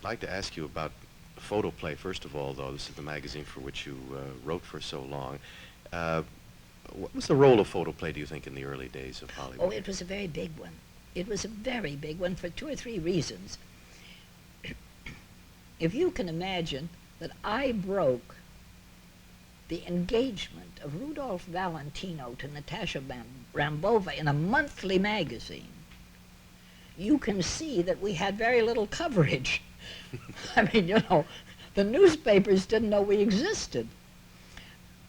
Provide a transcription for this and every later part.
like to ask you about photoplay. First of all, though, this is the magazine for which you wrote for so long. Uh, what was the role of photoplay, do you think, in the early days of Hollywood? Oh, it was a very big one. It was a very big one for 2 or 3 reasons. If you can imagine that I broke the engagement of Rudolph Valentino to Natasha Rambova in a monthly magazine, you can see that we had very little coverage. I mean, you know, the newspapers didn't know we existed.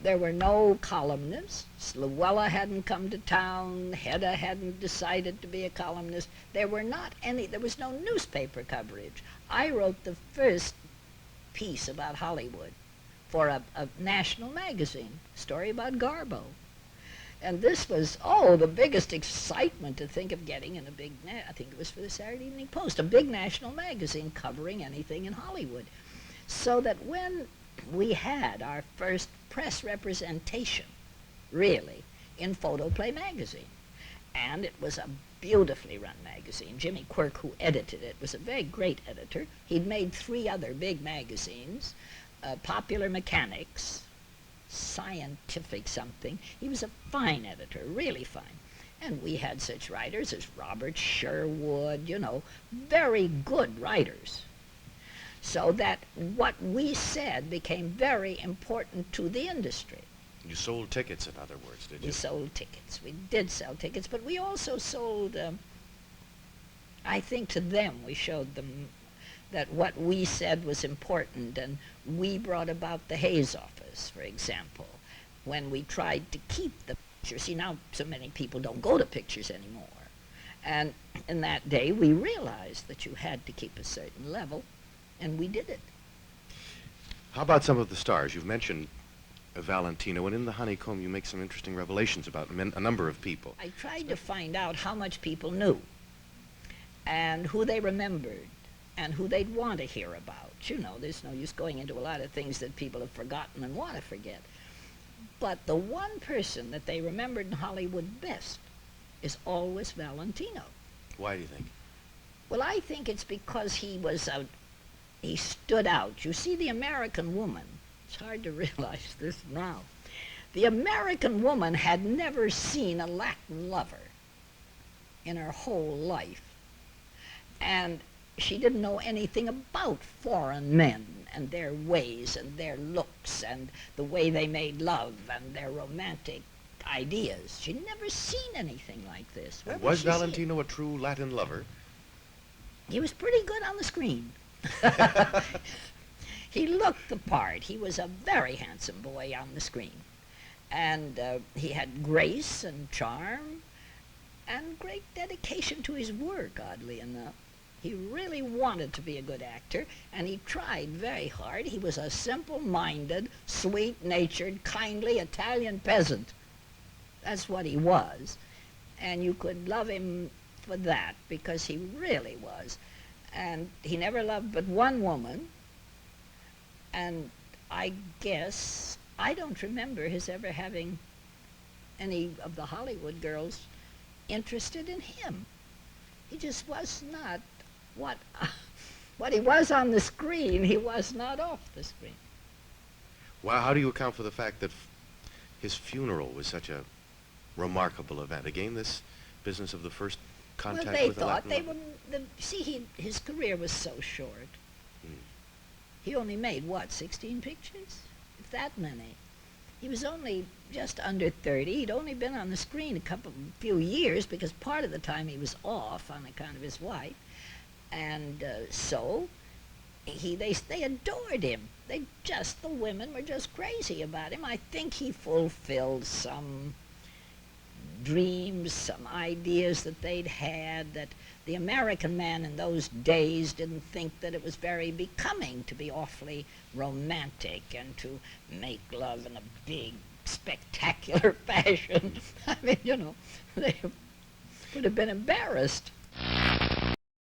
There were no columnists. Luella hadn't come to town. Hedda hadn't decided to be a columnist. There was no newspaper coverage. I wrote the first piece about Hollywood for a national magazine, story about Garbo. And this was, the biggest excitement to think of getting in a big, I think it was for the Saturday Evening Post, a big national magazine covering anything in Hollywood. So that when we had our first press representation, really, in Photoplay magazine, and it was a beautifully run magazine. Jimmy Quirk, who edited it, was a very great editor. He'd made 3 other big magazines, Popular Mechanics, Scientific something. He was a fine editor, really fine. And we had such writers as Robert Sherwood, you know, very good writers. So that what we said became very important to the industry. You sold tickets, in other words, did you? We sold tickets. We did sell tickets, but we also sold, I think to them, we showed them that what we said was important, and we brought about the Hayes office, for example, when we tried to keep the pictures. See, now so many people don't go to pictures anymore. And in that day, we realized that you had to keep a certain level, and we did it. How about some of the stars? You've mentioned Valentino, and in The Honeycomb you make some interesting revelations about a number of people. I tried to find out how much people knew, and who they remembered, and who they'd want to hear about. You know, there's no use going into a lot of things that people have forgotten and want to forget. But the one person that they remembered in Hollywood best is always Valentino. Why do you think? Well, I think it's because he stood out. You see, the American woman, it's hard to realize this now, the American woman had never seen a Latin lover in her whole life. And she didn't know anything about foreign men and their ways and their looks and the way they made love and their romantic ideas. She'd never seen anything like this. And was Valentino a true Latin lover? He was pretty good on the screen. He looked the part. He was a very handsome boy on the screen. And he had grace and charm and great dedication to his work, oddly enough. He really wanted to be a good actor, and he tried very hard. He was a simple-minded, sweet-natured, kindly Italian peasant. That's what he was. And you could love him for that, because he really was. And he never loved but one woman, and I guess, I don't remember his ever having any of the Hollywood girls interested in him. He just was not what he was on the screen, he was not off the screen. Well, how do you account for the fact that his funeral was such a remarkable event? Again, this business of the first contact with a Latin lover. His career was so short. He only made, 16 pictures? If that many. He was only just under 30. He'd only been on the screen a few years, because part of the time he was off on account of his wife. And so they adored him. The women were just crazy about him. I think he fulfilled some dreams, some ideas that they'd had, that the American man in those days didn't think that it was very becoming to be awfully romantic and to make love in a big, spectacular fashion. I mean, you know, they would have been embarrassed.